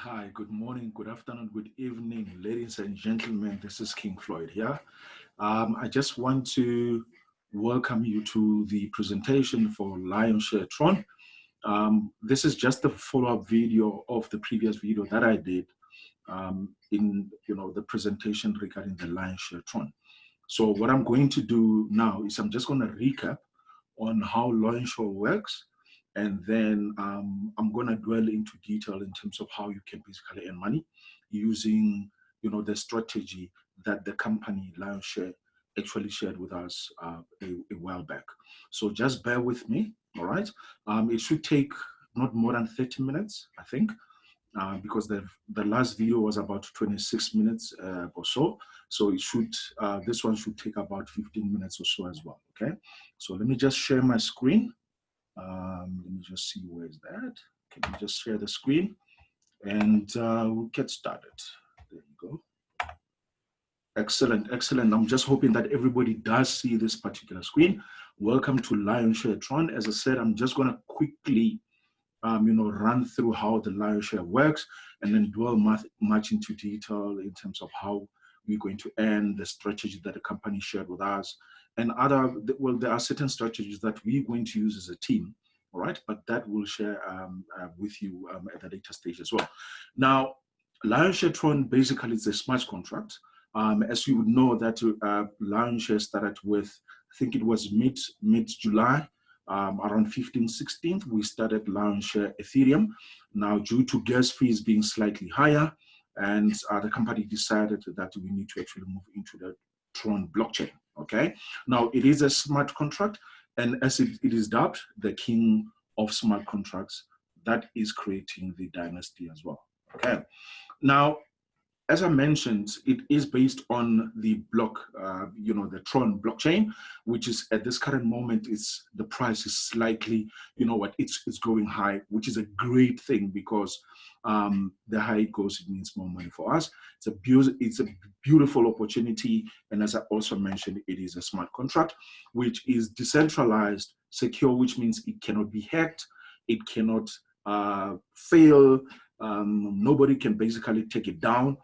Hi, good morning, good afternoon, good evening, ladies and gentlemen. This is King Floyd here. I just want to welcome you to the presentation for Lionshare Tron. This is just a follow-up video of the previous video that I did in the presentation regarding the Lionshare Tron. So what I'm going to do now is I'm just going to recap on how Lionshare works, and then I'm going to dwell into detail in terms of how you can basically earn money using the strategy that the company Lionshare actually shared with us a while back. So just bear with me, all right? It should take not more than 30 minutes, I think, because the last video was about 26 minutes or so. So it should, this one should take about 15 minutes or so as well, okay? So let me just share my screen. Let me just see, where is that? Can we just share the screen and we'll get started. There you go. Excellent, excellent. I'm just hoping that everybody does see this particular screen. Welcome to Lionshare Tron. As I said, I'm just gonna quickly run through how the Lionshare works and then dwell much into detail in terms of how we're going to earn, the strategy that the company shared with us, and there are certain strategies that we're going to use as a team, all right? But that we'll share with you at a later stage as well. Now, Lionshare Tron basically is a smart contract. As you would know that Lionshare started with, I think it was mid-July, around 15th, 16th, we started Lionshare Ethereum. Now, due to gas fees being slightly higher, and the company decided that we need to actually move into the Tron blockchain, okay? Now, it is a smart contract, and as it is dubbed, the king of smart contracts, that is creating the dynasty as well, okay? Now, as I mentioned, it is based on the the Tron blockchain, which is at this current moment, the price is slightly, it's going high, which is a great thing because the higher it goes, it means more money for us. It's a beautiful opportunity. And as I also mentioned, it is a smart contract, which is decentralized, secure, which means it cannot be hacked. It cannot fail. Nobody can basically take it down.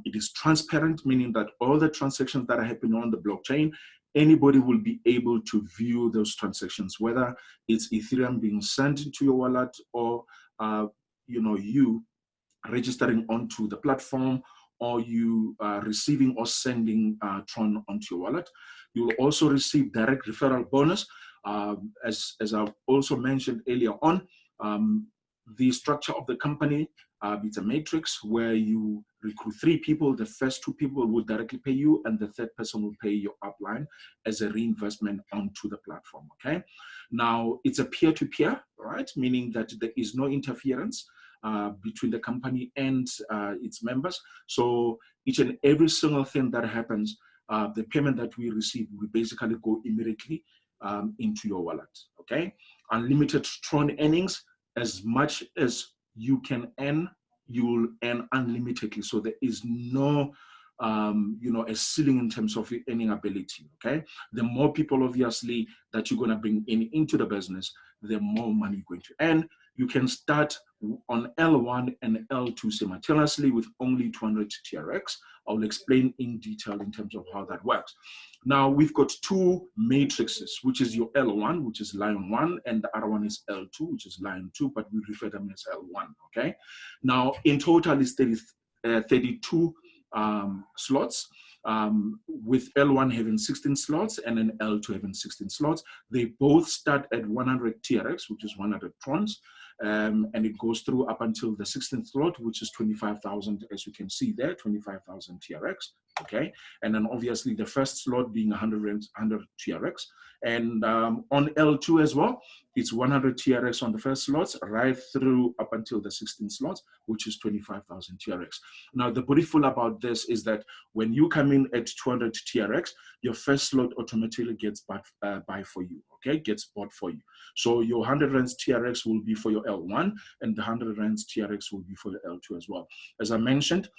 It is transparent, meaning that all the transactions that are happening on the blockchain, anybody will be able to view those transactions, whether it's Ethereum being sent into your wallet or you registering onto the platform, or you receiving or sending Tron onto your wallet. You will also receive direct referral bonus. As I've also mentioned earlier on, the structure of the company, it's a matrix where you recruit 3 people. The first 2 people will directly pay you, and the third person will pay your upline as a reinvestment onto the platform, okay? Now, it's a peer-to-peer, right? Meaning that there is no interference between the company and its members. So each and every single thing that happens, the payment that we receive will basically go immediately into your wallet, okay? Unlimited Tron earnings. As much as you can earn, you will earn unlimitedly. So there is no, a ceiling in terms of your earning ability, okay? The more people, obviously, that you're gonna bring into the business, the more money you're going to earn. You can start on L1 and L2 simultaneously with only 200 TRX. I'll explain in detail in terms of how that works. Now, we've got 2 matrices, which is your L1, which is Lion 1, and the other one is L2, which is Lion 2, but we refer them as L1, okay? Now, in total, it's 32 slots, with L1 having 16 slots and then L2 having 16 slots. They both start at 100 TRX, which is 100 Trons, and it goes through up until the 16th slot, which is 25,000, as you can see there, 25,000 TRX, okay? And then obviously the first slot being 100 TRX. And on L2 as well, it's 100 TRX on the first slots, right through up until the 16th slots, which is 25,000 TRX. Now, the beautiful about this is that when you come in at 200 TRX, your first slot automatically gets buy for you, okay? Gets bought for you. So your 100 rands TRX will be for your L1, and the 100 rands TRX will be for your L2 as well. As I mentioned,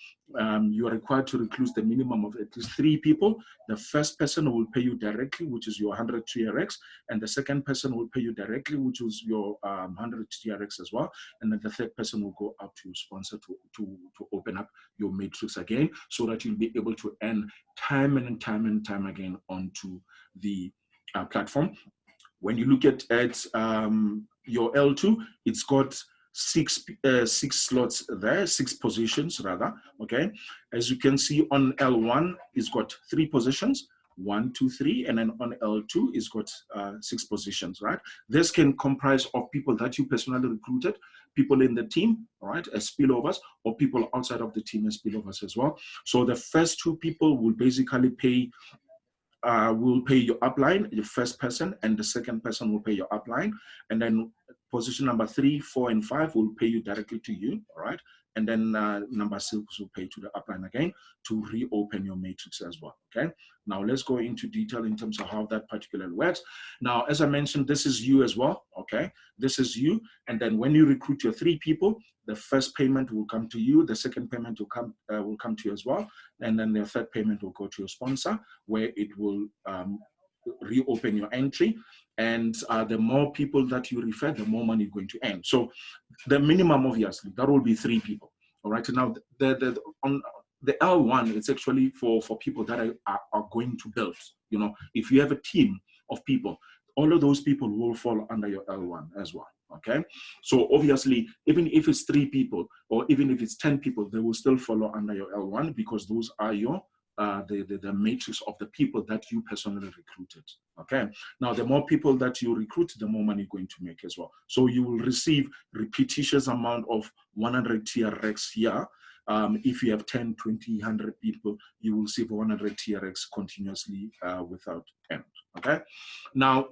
you are required to recruit the minimum of at least 3 people. The first person will pay you directly, which is your 100 TRX, and the second person will pay you directly, which is your 100 TRX as well. And then the third person will go up to your sponsor to open up your matrix again, so that you'll be able to earn time and time again onto the platform. When you look at your L2, it's got six slots there, 6 positions rather, okay? As you can see on L1, it's got 3 positions, 1, 2, 3, and then on L2, it's got 6 positions, right? This can comprise of people that you personally recruited, people in the team, all right, as spillovers, or people outside of the team as spillovers as well. So the first 2 people will basically pay will pay your upline, your first person, and the second person will pay your upline. And then position number 3, 4, and 5 will pay you directly to you, all right? And then number 6 will pay to the upline again to reopen your matrix as well, okay? Now let's go into detail in terms of how that particularly works. Now, as I mentioned, this is you as well, okay? This is you. And then when you recruit your 3 people, the first payment will come to you, the second payment will come to you as well, and then the third payment will go to your sponsor, where it will reopen your entry. And the more people that you refer, the more money you're going to earn. So the minimum, obviously, that will be 3 people. All right. Now, on the L1, it's actually for people that are going to build. You know, if you have a team of people, all of those people will fall under your L1 as well. Okay. So obviously, even if it's 3 people or even if it's 10 people, they will still follow under your L1, because those are your the matrix of the people that you personally recruited. Okay. Now, the more people that you recruit, the more money you're going to make as well. So you will receive repetitious amount of 100 TRX here. If you have 10, 20, 100 people, you will receive 100 TRX continuously without end. Okay. Now,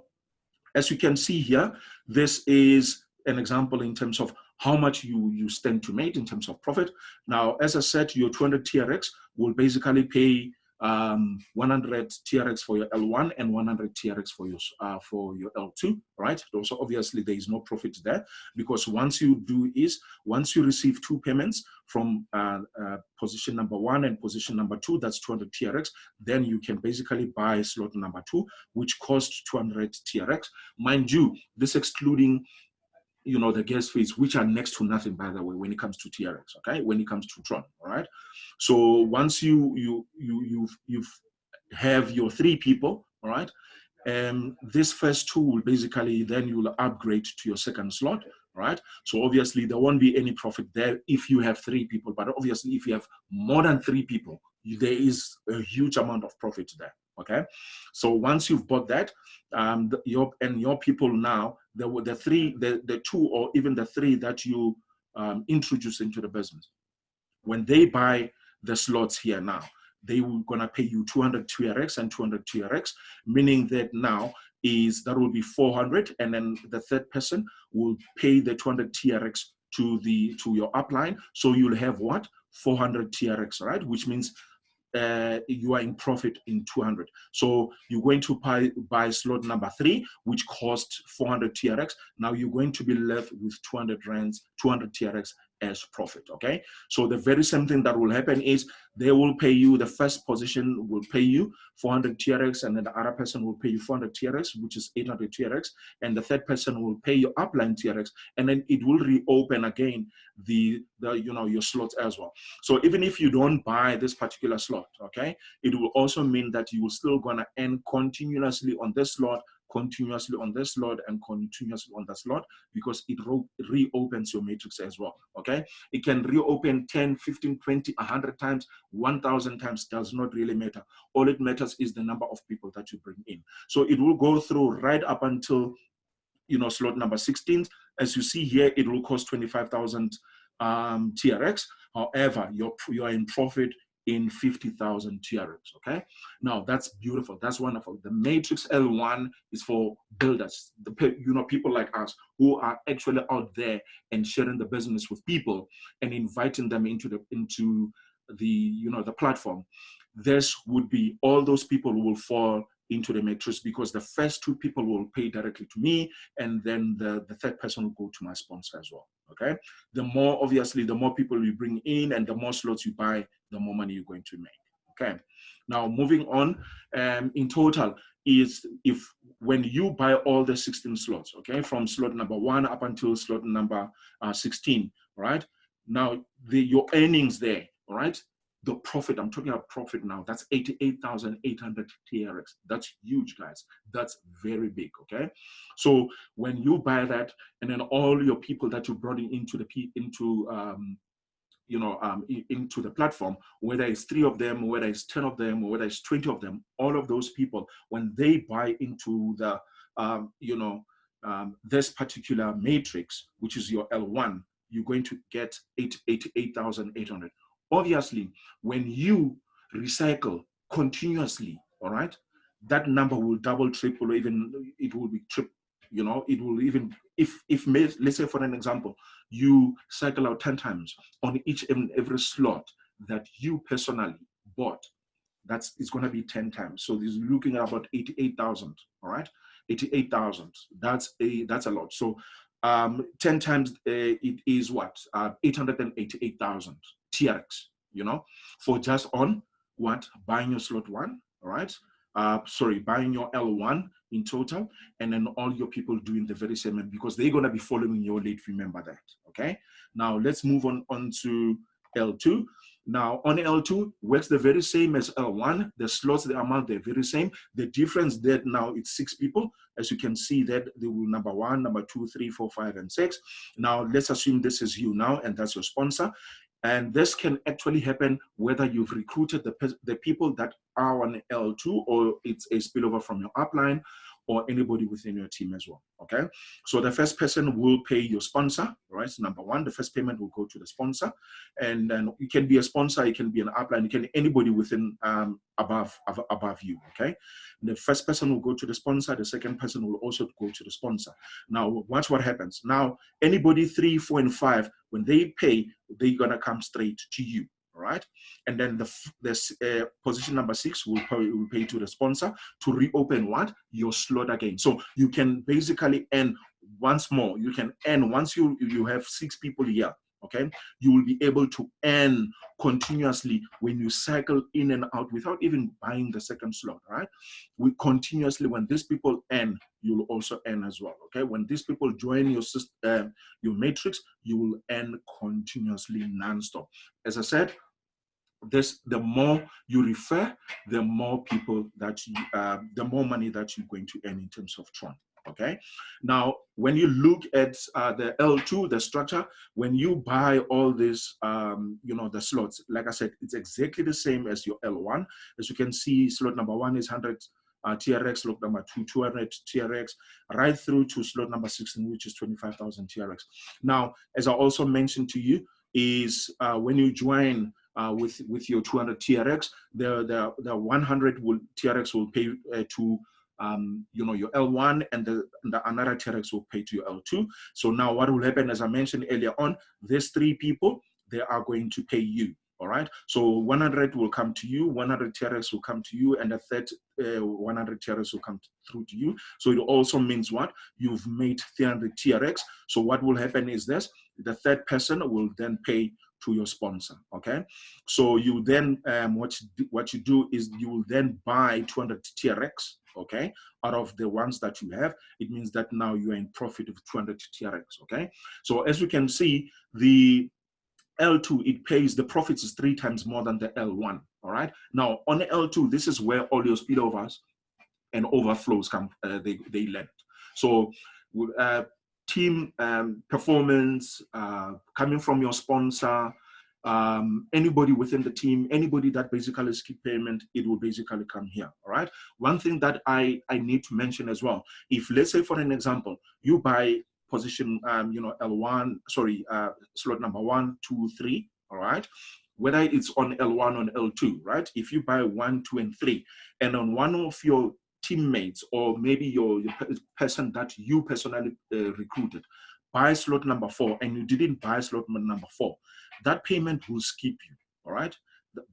as you can see here, this is an example in terms of how much you stand to make in terms of profit. Now, as I said, your 200 TRX will basically pay 100 TRX for your L1 and 100 TRX for your L2, right? Also, obviously, there is no profit there, because once you receive 2 payments from position number 1 and position number 2, that's 200 TRX, then you can basically buy slot number 2, which costs 200 TRX. Mind you, this excluding the gas fees, which are next to nothing, by the way, when it comes to TRX, okay? When it comes to Tron, all right? So once you have your 3 people, all right? This first 2 will basically, then you will upgrade to your second slot, right? So obviously there won't be any profit there if you have 3 people, but obviously if you have more than 3 people, there is a huge amount of profit there. Okay, so once you've bought that, your people now, the 2 or even the 3 that you introduce into the business, when they buy the slots here now, they will gonna pay you 200 TRX and 200 TRX, meaning that now that will be 400, and then the third person will pay the 200 TRX to your upline. So you'll have what? 400 TRX, right? Which means you are in profit in 200. So you're going to buy slot number 3, which costs 400 TRX. Now you're going to be left with 200 rands, 200 TRX as profit, okay? So the very same thing that will happen is they will pay you, the first position will pay you 400 TRX, and then the other person will pay you 400 TRX, which is 800 TRX, and the third person will pay your upline TRX, and then it will reopen again your slots as well. So even if you don't buy this particular slot, okay, it will also mean that you will still gonna earn continuously on this slot, continuously on this slot, and continuously on that slot, because it reopens your matrix as well, okay? It can reopen 10, 15, 20, 100 times, 1,000 times, does not really matter. All it matters is the number of people that you bring in. So it will go through right up until, slot number 16. As you see here, it will cost 25,000 TRX. However, you're in profit in 50,000 TRX, okay? Now, that's beautiful. That's wonderful. The Matrix L1 is for builders, people like us who are actually out there and sharing the business with people and inviting them into the platform. This would be, all those people will fall into the matrix, because the first two people will pay directly to me, and then the third person will go to my sponsor as well. Okay. The more, obviously, the more people you bring in and the more slots you buy, the more money you're going to make. Okay. Now moving on, in total is if when you buy all the 16 slots, okay, from slot number 1 up until slot number 16, right? Now your earnings there, all right? The profit, I'm talking about profit now, that's 88,800 TRX. That's huge, guys. That's very big, okay? So when you buy that, and then all your people that you brought into into the platform, whether it's 3 of them, whether it's 10 of them, or whether it's 20 of them, all of those people, when they buy into the, this particular matrix, which is your L1, you're going to get 88,800. Obviously, when you recycle continuously, all right, that number will double, triple, or even it will be triple. It will even, if let's say for an example, you cycle out 10 times on each and every slot that you personally bought, it's going to be 10 times. So this is looking at about 88,000. All right, 88,000. That's a lot. So 10 times it is what 888,000 TRX. For just on what, buying your slot 1. All right. Buying your L1 in total, and then all your people doing the very same, because they're going to be following your lead. Remember that. Okay. Now let's move on to L2. Now on L2 works the very same as L1. The slots, the amount, they're very same. The difference that now it's 6 people. As you can see that they will number 1, number 2, 3, 4, 5, and 6. Now let's assume this is you now, and that's your sponsor. And this can actually happen whether you've recruited the people that are on L2, or it's a spillover from your upline, or anybody within your team as well. Okay. So the first person will pay your sponsor, right? So number 1, the first payment will go to the sponsor. And then it can be a sponsor, it can be an upline, it can be anybody within above you. Okay. The first person will go to the sponsor, the second person will also go to the sponsor. Now watch what happens. Now anybody 3, 4, and 5, when they pay, they're gonna come straight to you. All right, and then the position number 6 will pay to the sponsor to reopen what, your slot again. So you can basically earn once more. You can earn once you have 6 people here. Okay, you will be able to earn continuously when you cycle in and out without even buying the second slot. Right, we continuously, when these people earn, you will also earn as well. Okay, when these people join your system, your matrix, you will earn continuously non-stop. As I said, the more you refer, the more people that the more money that you're going to earn in terms of Tron. Okay. Now, when you look at the L2, the structure, when you buy all this, the slots, like I said, it's exactly the same as your L1. As you can see, slot number 1 is 100 TRX, slot number 2, 200 TRX, right through to slot number 16, which is 25,000 TRX. Now, as I also mentioned to you, is when you join with your 200 TRX, the 100 TRX will pay to your L1, and the another TRX will pay to your L2. So now what will happen, as I mentioned earlier on, these 3 people, they are going to pay you. All right. So 100 will come to you, 100 TRX will come to you, and the third 100 TRX will come through to you. So it also means what? You've made 300 TRX. So what will happen is this: the third person will then pay to your sponsor. Okay. So you then what you do is you will then buy 200 TRX. Okay, out of the ones that you have. It means that now you are in profit of 200 TRX. Okay. So as we can see, the L2, it pays, the profits is 3 times more than the L1. All right. Now on the L2, this is where all your spillovers and overflows come, they land. So team performance coming from your sponsor, anybody within the team, anybody that basically skip payment, it will basically come here. All right. One thing that I need to mention as well, if let's say for an example, you buy position, L1, slot number 1, 2, 3, all right, whether it's on L1 or L2, right? If you buy 1, 2, and 3, and on one of your teammates, or maybe your person that you personally recruited, buy slot number 4, and you didn't buy slot number 4, that payment will skip you. All right,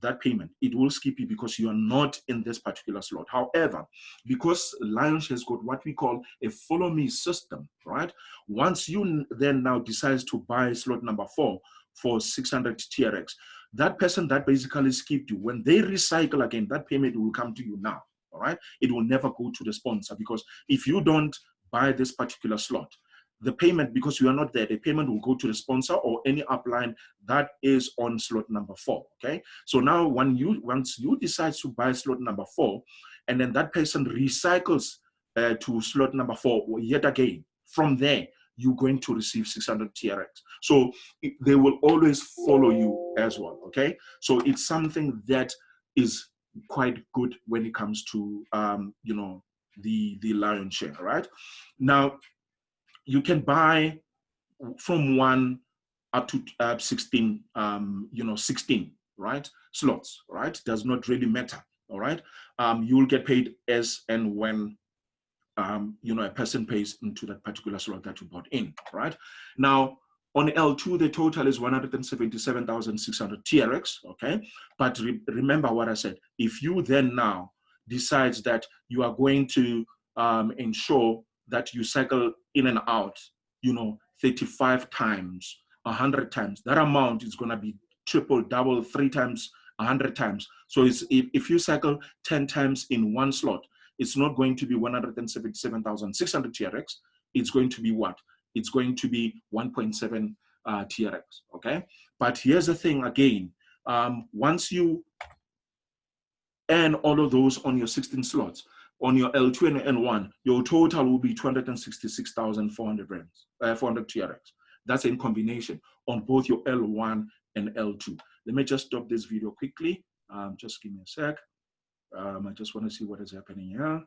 that payment. It will skip you because you are not in this particular slot. However, because Lionshare has got what we call a follow me system, right? Once you then now decides to buy slot number 4 for 600 TRX, that person that basically skipped you, when they recycle again, that payment will come to you now, all right? It will never go to the sponsor, because if you don't buy this particular slot, the payment, because you are not there, the payment will go to the sponsor or any upline that is on slot number 4, okay? So now once you decide to buy slot number 4, and then that person recycles to slot number 4 yet again, from there, you're going to receive 600 TRX. So they will always follow you as well, okay? So it's something that is quite good when it comes to, you know, the lion's share, right? Now, you can buy from 1 up to 16, you know, 16, right? Slots, right? Does not really matter, all right? You will get paid as and when, you know, a person pays into that particular slot that you bought in, right? Now, on L2, the total is 177,600 TRX, okay? But remember what I said. If you then now decides that you are going to ensure that you cycle in and out, you know, 35 times, 100 times, that amount is going to be triple, double, 3 times, 100 times. So it's, if you cycle 10 times in one slot, it's not going to be 177,600 TRX. It's going to be what? It's going to be 1.7 TRX, okay? But here's the thing again, once you earn all of those on your 16 slots, on your L2 and N1, your total will be 266,400 rands, 400 TRX. That's in combination on both your L1 and L2. Let me just stop this video quickly. Just give me a sec. I just want to see what is happening here.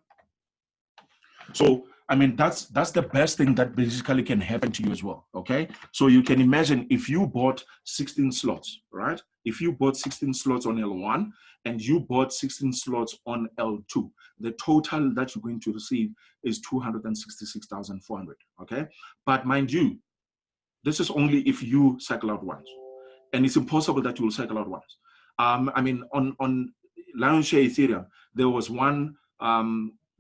So, I mean, that's the best thing that basically can happen to you as well, okay? So you can imagine if you bought 16 slots, right? If you bought 16 slots on L1 and you bought 16 slots on L2, the total that you're going to receive is 266,400, okay? But mind you, this is only if you cycle out once. And it's impossible that you will cycle out once. I mean, on Lionshare Ethereum, there was one,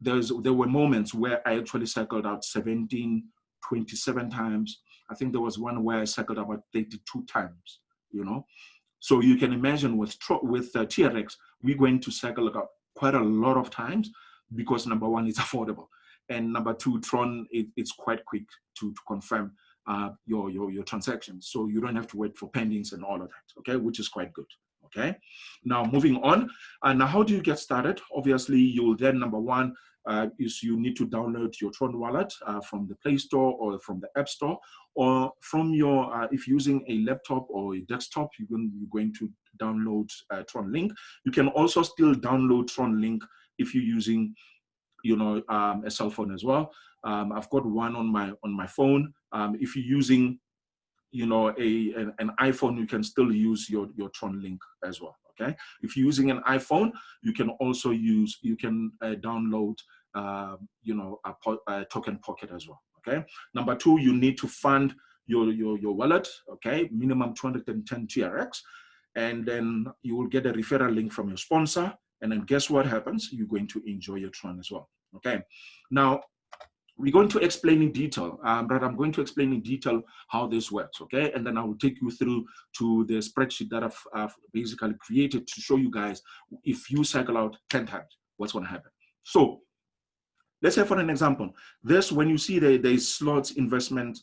there were moments where I actually cycled out 17, 27 times. I think there was one where I cycled about 32 times, you know? So you can imagine with TRX, we're going to cycle out quite a lot of times because number one, it's affordable. And number two, Tron, it's quite quick to confirm your transactions. So you don't have to wait for pendings and all of that, okay? Which is quite good. Okay, now moving on. Now, how do you get started? Obviously, you'll then, number one, is you need to download your Tron wallet from the Play Store or from the App Store, or from your, if using a laptop or a desktop, you're going to download Tron Link. You can also still download Tron Link if you're using, you know, a cell phone as well. I've got one on my phone. If you're using, you know, an iPhone, you can still use your Tron Link as well, okay? If you're using an iPhone, you can also use, you can download, you know, a Token Pocket as well, okay? Number two, you need to fund your wallet, okay? Minimum 210 TRX, and then you will get a referral link from your sponsor, and then guess what happens? You're going to enjoy your Tron as well, okay? Now, we're going to explain in detail, but I'm going to explain in detail how this works, okay? And then I will take you through to the spreadsheet that I've basically created to show you guys if you cycle out 10 times, what's gonna happen. So let's say for an example, this, when you see there's slots, investment,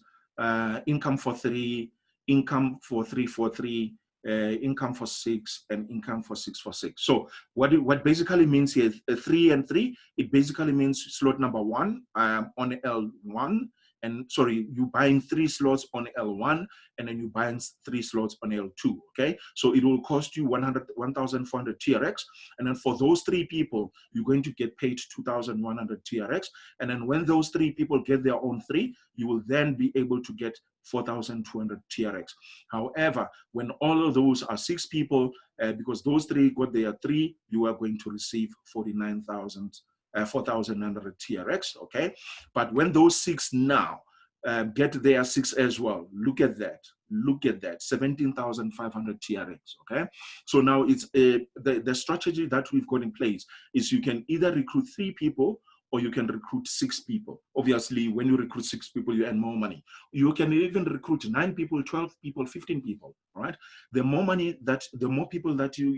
income for 3, income for 3 for 3, income for 6, and income for 6 for 6. So what basically means here, 3 and 3, it basically means slot number 1 on L1, and sorry, you buying 3 slots on L1, and then you buying 3 slots on L2, okay? So it will cost you 1,400 TRX, and then for those 3 people, you're going to get paid 2,100 TRX, and then when those 3 people get their own 3, you will then be able to get 4,200 TRX. However, when all of those are 6 people, because those 3 got their 3, you are going to receive 4,900 TRX, okay? But when those 6 now get their 6 as well, look at that. Look at that, 17,500 TRX, okay? So now it's the strategy that we've got in place is you can either recruit 3 people or you can recruit 6 people. Obviously, when you recruit 6 people, you earn more money. You can even recruit 9 people, 12 people, 15 people, right? The more money that, the more people that you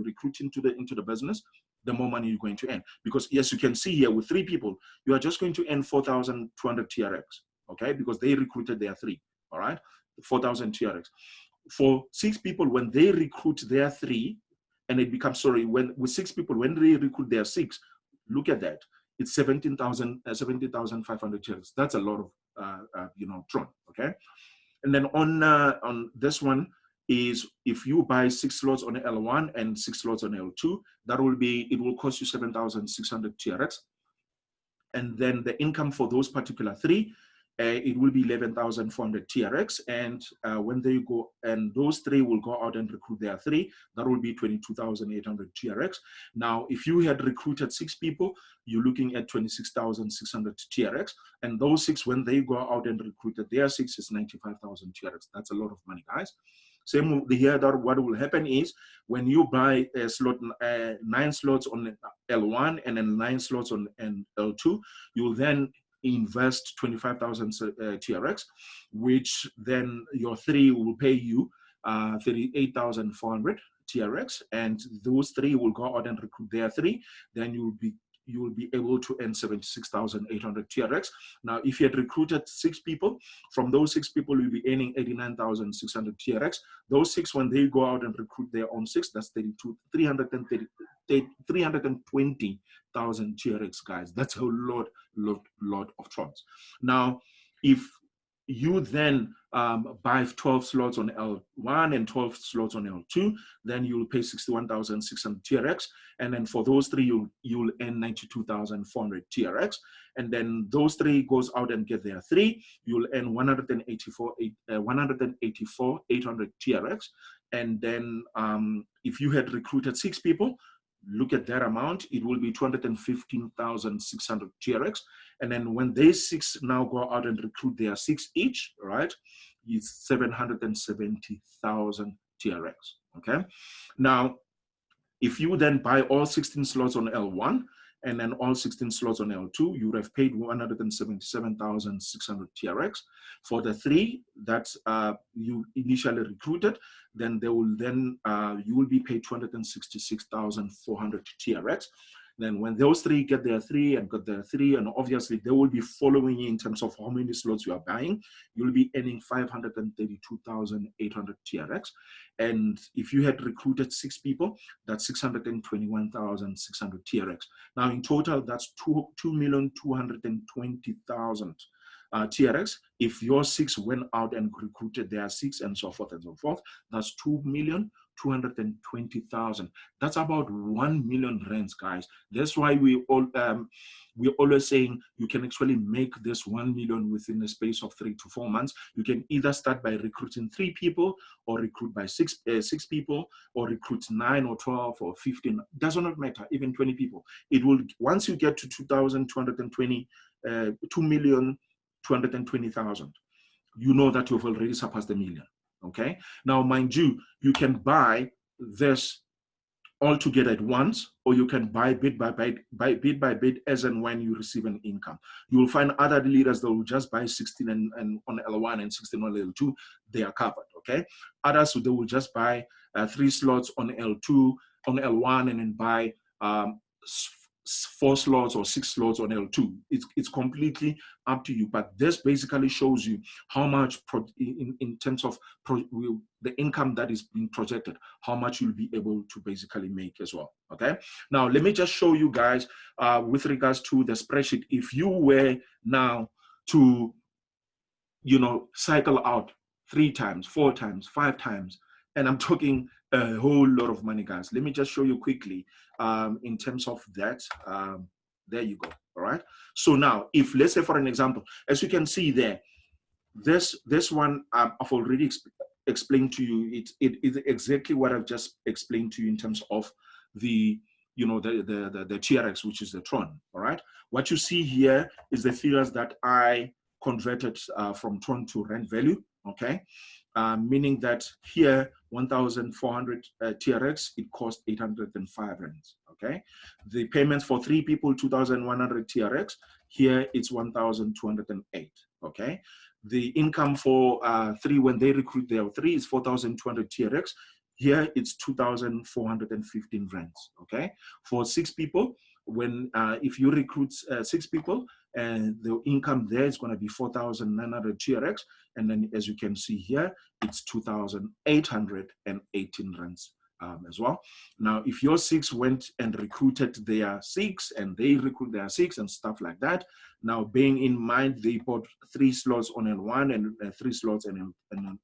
recruit into the business, the more money you're going to earn. Because yes, you can see here with 3 people, you are just going to earn 4,200 TRX, okay? Because they recruited their 3, all right? 4,000 TRX. For 6 people, when they recruit their 3, and it becomes, sorry, with 6 people, when they recruit their 6, look at that. It's 17,500 TRX. That's a lot of, Tron, okay? And then on this one is if you buy 6 slots on L1 and 6 slots on L2, it will cost you 7,600 TRX. And then the income for those particular 3, it will be 11,400 TRX. And when they go, and those 3 will go out and recruit their 3, that will be 22,800 TRX. Now, if you had recruited 6 people, you're looking at 26,600 TRX. And those 6, when they go out and recruited their 6, is 95,000 TRX. That's a lot of money, guys. Same here, that what will happen is when you buy a slot, 9 slots on L1 and then 9 slots on L2, you will then invest 25,000 TRX, which then your 3 will pay you 38,400 TRX, and those 3 will go out and recruit their 3. Then you will be able to earn 76,800 TRX. Now, if you had recruited 6 people, from those 6 people, you'll be earning 89,600 TRX. Those 6, when they go out and recruit their own 6, that's 320,000 TRX, guys. That's a lot of Trons. Now, if you then buy 12 slots on L1 and 12 slots on L2, then you'll pay 61,600 TRX. And then for those 3, you'll earn 92,400 TRX. And then those 3 goes out and get their 3, you'll earn 184,800 TRX. And then if you had recruited 6 people, look at that amount, it will be 215,600 TRX. And then when they 6 now go out and recruit their 6 each, right, it's 770,000 TRX, okay? Now, if you then buy all 16 slots on L1 and then all 16 slots on L2, you would have paid 177,600 TRX. For the 3 that you initially recruited, then you will be paid 266,400 TRX. Then when those 3 get their 3 and got their 3, and obviously they will be following you in terms of how many slots you are buying, you'll be earning 532,800 TRX. And if you had recruited 6 people, that's 621,600 TRX. Now in total, that's 2,220,000 TRX. If your 6 went out and recruited their 6 and so forth and so forth, that's 2,220,000. That's about 1 million rands, guys. That's why we're always saying you can actually make this 1 million within the space of 3 to 4 months. You can either start by recruiting 3 people, or recruit by 6 people, or recruit 9 or 12 or 15. Does not matter, even 20 people. It will, once you get to 2,220,000, you know that you've already surpassed the million. Okay. Now, mind you, you can buy this all together at once, or you can buy bit by bit as and when you receive an income. You will find other leaders that will just buy 16 and on L1 and 16 on L2, they are covered. Okay. Others, they will just buy 3 slots on L2, on L1, and then buy 4 slots or 6 slots on L2. It's completely up to you. But this basically shows you how much, in terms of the income that is being projected, how much you'll be able to basically make as well. Okay. Now, let me just show you guys with regards to the spreadsheet. If you were now to, cycle out 3 times, 4 times, 5 times, and I'm talking a whole lot of money, guys. Let me just show you quickly in terms of that. There you go. All right. So now, if let's say for an example, as you can see there, this one I've already explained to you. It is exactly what I've just explained to you in terms of the the TRX, which is the Tron. All right. What you see here is the figures that I converted from Tron to rand value. Okay. meaning that here 1,400 TRX, it cost 805 rands. Okay, the payments for 3 people 2,100 TRX, here it's 1,208. Okay, the income for 3 when they recruit their 3 is 4,200 TRX. Here it's 2,415 rands. Okay, for 6 people, when if you recruit 6 people, and the income there is going to be 4,900 TRX, and then as you can see here, it's 2,818 rands as well. Now, if your 6 went and recruited their 6, and they recruit their 6 and stuff like that, now bearing in mind they bought 3 slots on L1 and 3 slots on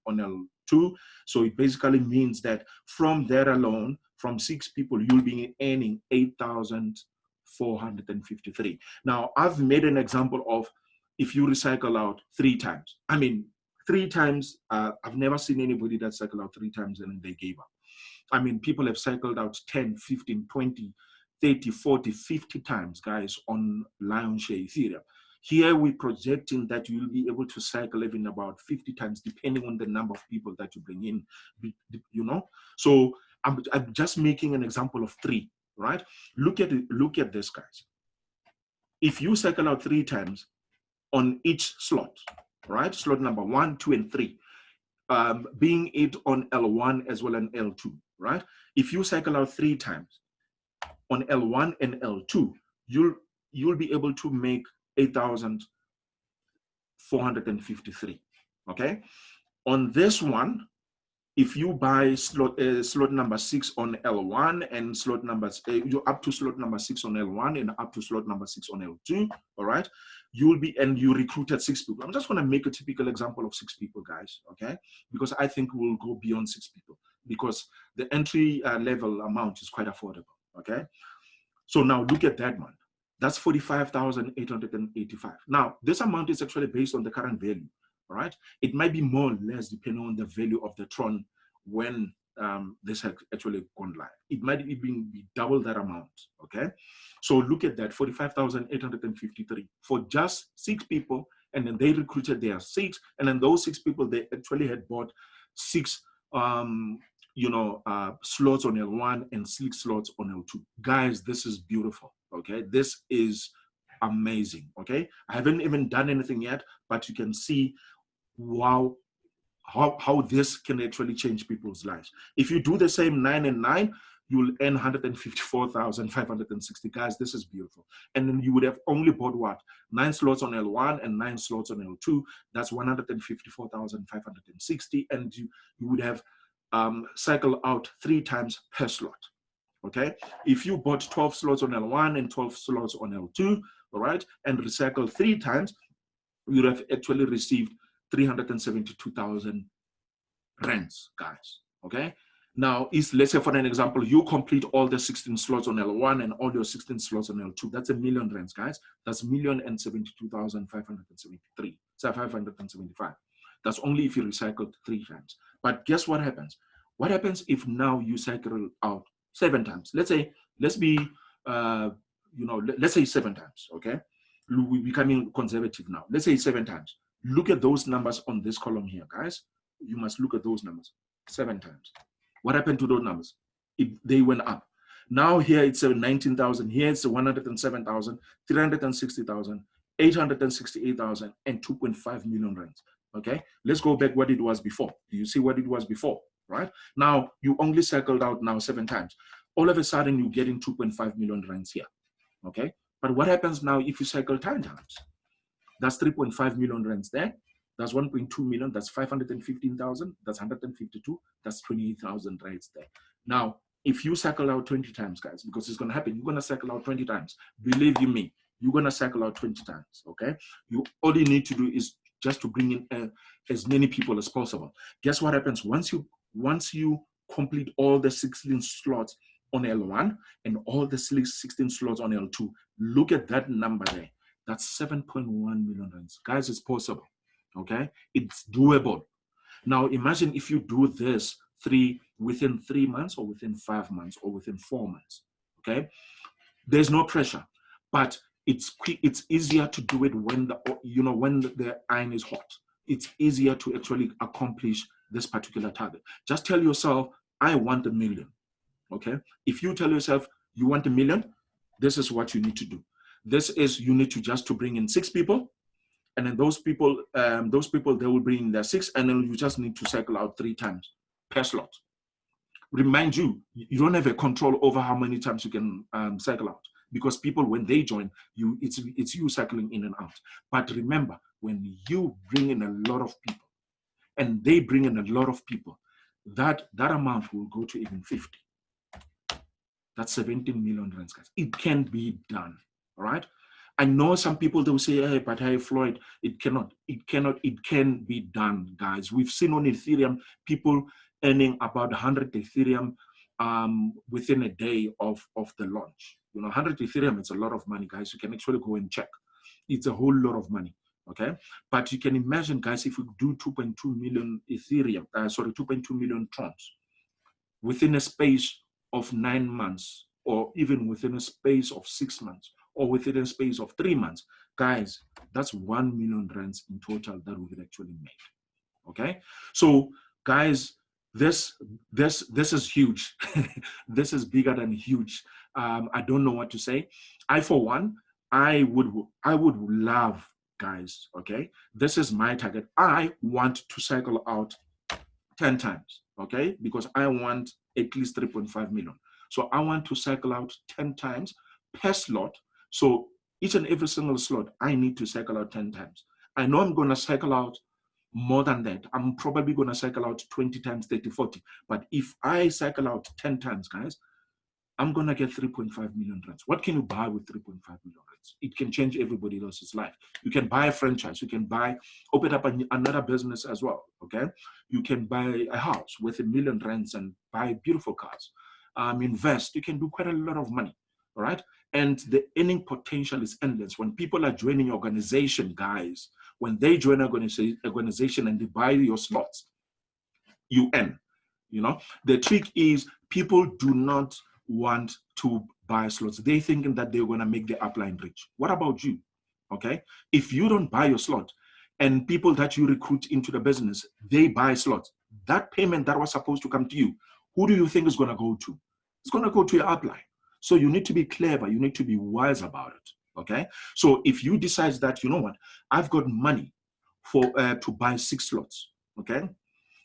L2, so it basically means that from there alone, from 6 people, you'll be earning 8,453. Now, I've made an example of if you recycle out 3 times. I mean, 3 times, I've never seen anybody that cycled out 3 times and then they gave up. I mean, people have cycled out 10, 15, 20, 30, 40, 50 times, guys, on Lionshare Ethereum. Here we're projecting that you'll be able to cycle even about 50 times, depending on the number of people that you bring in, you know? So I'm just making an example of 3, right? Look at it, look at this, guys. If you cycle out 3 times on each slot, right? Slot number 1, 2, and 3, being it on L1 as well as L2, right? If you cycle out 3 times on L1 and L2, you'll be able to make 8,453. Okay. On this one, if you buy slot number 6 on L1 and slot numbers, you're up to slot number 6 on L1 and up to slot number 6 on L2, all right, you'll be, and you recruited 6 people. I'm just going to make a typical example of 6 people, guys, okay, because I think we'll go beyond 6 people because the entry level amount is quite affordable, okay. So now look at that one. That's 45,885. Now, this amount is actually based on the current value. All right, it might be more or less depending on the value of the Tron when this has actually gone live. It might even be double that amount. Okay, so look at that, 45,853 for just 6 people, and then they recruited their 6, and then those 6 people, they actually had bought 6 slots on L1 and 6 slots on L2. Guys, this is beautiful. Okay, this is amazing. Okay, I haven't even done anything yet, but you can see, wow, how this can actually change people's lives. If you do the same 9 and 9, you'll earn 154,560. Guys, this is beautiful. And then you would have only bought what? 9 slots on L1 and 9 slots on L2. That's 154,560. And you would have cycled out 3 times per slot. Okay. If you bought 12 slots on L1 and 12 slots on L2, all right, and recycled 3 times, you would have actually received 372,000 rands, guys. Okay. Now, let's say for an example, you complete all the 16 slots on L1 and all your 16 slots on L2. That's 1,000,000 rands, guys. That's 1,072,573. So 575. That's only if you recycled 3 times. But guess what happens? What happens if now you cycle out 7 times? Let's say 7 times. Okay. We're becoming conservative now. Let's say 7 times. Look at those numbers on this column here, guys. You must look at those numbers 7 times. What happened to those numbers? They went up. Now here it's 19,000. Here it's 107,000, 360,000, 868,000, and 2.5 million rands. Okay, let's go back what it was before. Do you see what it was before? Right now, you only cycled out now 7 times. All of a sudden, you get in 2.5 million rands here. Okay, but what happens now if you cycle 10 times? That's 3.5 million rands there. That's 1.2 million. That's 515,000. That's 152. That's 28,000 rands there. Now, if you cycle out 20 times, guys, because it's going to happen, you're going to cycle out 20 times. Believe you me, you're going to cycle out 20 times. Okay, all you need to do is just to bring in as many people as possible. Guess what happens once you complete all the 16 slots on L1 and all the 16 slots on L2? Look at that number there. That's 7.1 million rands. Guys, it's possible. Okay, it's doable. Now imagine if you do this within 3 months or within 5 months or within 4 months. Okay, there's no pressure, but it's easier to do it when the iron is hot. It's easier to actually accomplish this particular target. Just tell yourself, I want 1 million. Okay. If you tell yourself you want 1 million, this is what you need to do. This is, you need to just to bring in 6 people. And then those people, they will bring in their 6, and then you just need to cycle out 3 times per slot. Remind you, you don't have a control over how many times you can cycle out, because people, when they join you, it's you cycling in and out. But remember, when you bring in a lot of people and they bring in a lot of people, that amount will go to even 50. That's 17 million rands, guys. It can be done, all right? I know some people, they will say, hey, but hey, Floyd, it cannot. It can be done, guys. We've seen on Ethereum, people earning about 100 Ethereum within a day of the launch. 100 Ethereum, it's a lot of money, guys. You can actually go and check. It's a whole lot of money, okay? But you can imagine, guys, if we do 2.2 million Ethereum, 2.2 million Trons within a space of 9 months, or even within a space of 6 months, or within a space of 3 months, guys, that's 1 million rands in total that we could actually make. Okay, so guys, this is huge. This is bigger than huge. I don't know what to say. I, for one, I would love, guys, okay, this is my target. I want to cycle out 10 times, okay, because I want at least 3.5 million. So I want to cycle out 10 times per slot. So each and every single slot, I need to cycle out 10 times. I know I'm going to cycle out more than that. I'm probably going to cycle out 20 times, 30, 40. But if I cycle out 10 times, guys, I'm going to get 3.5 million rands. What can you buy with 3.5 million rands? It can change everybody else's life. You can buy a franchise. You can open up another business as well, okay? You can buy a house with 1 million rands and buy beautiful cars. Invest. You can do quite a lot of money, all right? And the earning potential is endless. When people are joining your organization, guys, when they join an organization and they buy your slots, you earn. The trick is people do not want to buy slots. They thinking that they're going to make the upline rich. What about you? Okay, if you don't buy your slot and people that you recruit into the business, they buy slots, that payment that was supposed to come to you, who do you think is going to go to? It's going to go to your upline. So you need to be clever. You need to be wise about it. Okay, so if you decide that, you know what, I've got money for to buy 6 slots, okay,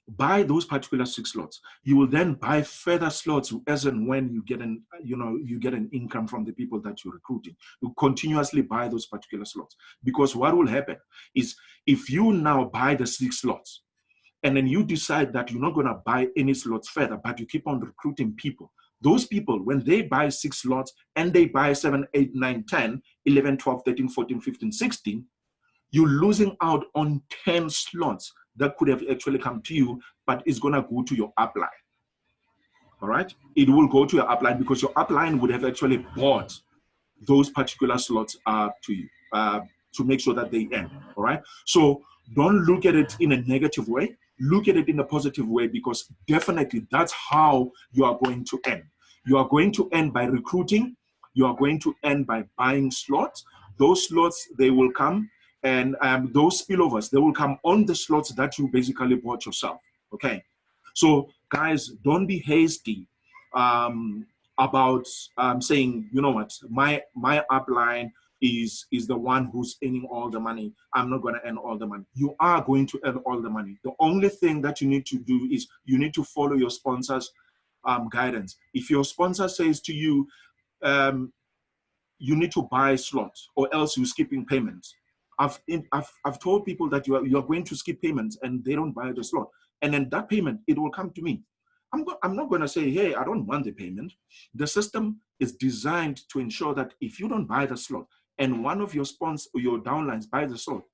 buy those particular 6 slots. You will then buy further slots as and when you get an income from the people that you're recruiting. You continuously buy those particular slots, because what will happen is, if you now buy the 6 slots and then you decide that you're not going to buy any slots further, but you keep on recruiting people, those people, when they buy 6 slots and they buy 7, 8, 9, 10, 11, 12, 13, 14, 15, 16, you're losing out on 10 slots that could have actually come to you, but it's going to go to your upline. All right? It will go to your upline, because your upline would have actually bought those particular slots to you to make sure that they end. All right? So don't look at it in a negative way. Look at it in a positive way, because definitely that's how you are going to end. You are going to end by recruiting. You are going to end by buying slots. Those slots, they will come. And those spillovers, they will come on the slots that you basically bought yourself, okay? So guys, don't be hasty about saying, you know what, my upline is the one who's earning all the money. I'm not gonna earn all the money. You are going to earn all the money. The only thing that you need to do is you need to follow your sponsor's guidance. If your sponsor says to you, you need to buy slots or else you're skipping payments, I've told people that you're going to skip payments and they don't buy the slot, and then that payment, it will come to me. I'm not going to say, hey, I don't want the payment. The system is designed to ensure that if you don't buy the slot and one of your downlines buy the slot,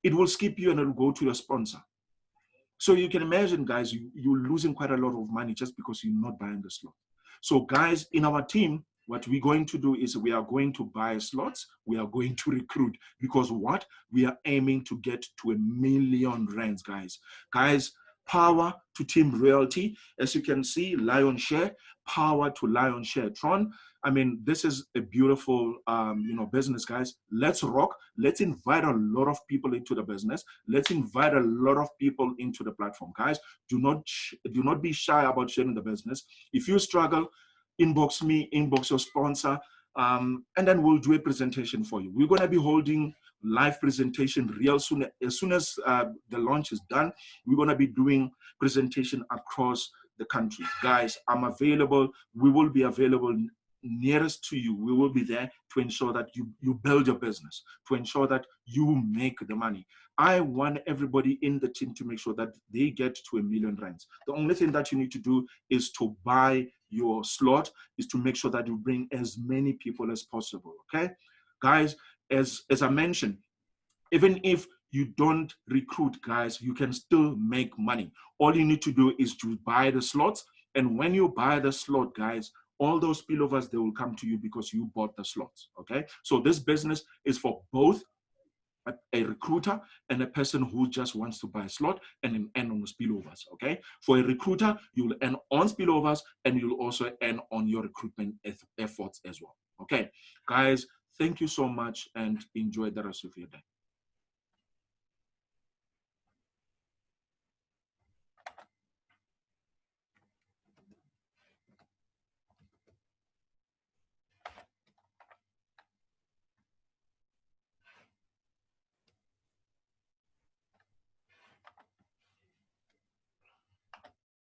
it will skip you and it will go to your sponsor. So you can imagine, guys, you're losing quite a lot of money just because you're not buying the slot. So guys, in our team, what we're going to do is we are going to buy slots. We are going to recruit, because what? We are aiming to get to 1 million rands, guys. Guys, power to Team Royalty. As you can see, Lion Share, power to Lion Share Tron. I mean, this is a beautiful, business, guys. Let's rock. Let's invite a lot of people into the business. Let's invite a lot of people into the platform, guys. Do not be shy about sharing the business. If you struggle, inbox me, inbox your sponsor, and then we'll do a presentation for you. We're going to be holding live presentation real soon. As soon as the launch is done, we're going to be doing presentation across the country. Guys, I'm available. We will be available nearest to you. We will be there to ensure that you build your business, to ensure that you make the money. I want everybody in the team to make sure that they get to $1 million. The only thing that you need to do is to buy your slot, is to make sure that you bring as many people as possible. Okay, guys, as I mentioned, even if you don't recruit, guys, you can still make money. All you need to do is to buy the slots. And when you buy the slot, guys, all those spillovers, they will come to you because you bought the slots. Okay, so this business is for both a recruiter and a person who just wants to buy a slot and earn on spillovers. Okay, for a recruiter, you'll earn on spillovers and you'll also earn on your recruitment efforts as well. Okay, guys, thank you so much and enjoy the rest of your day.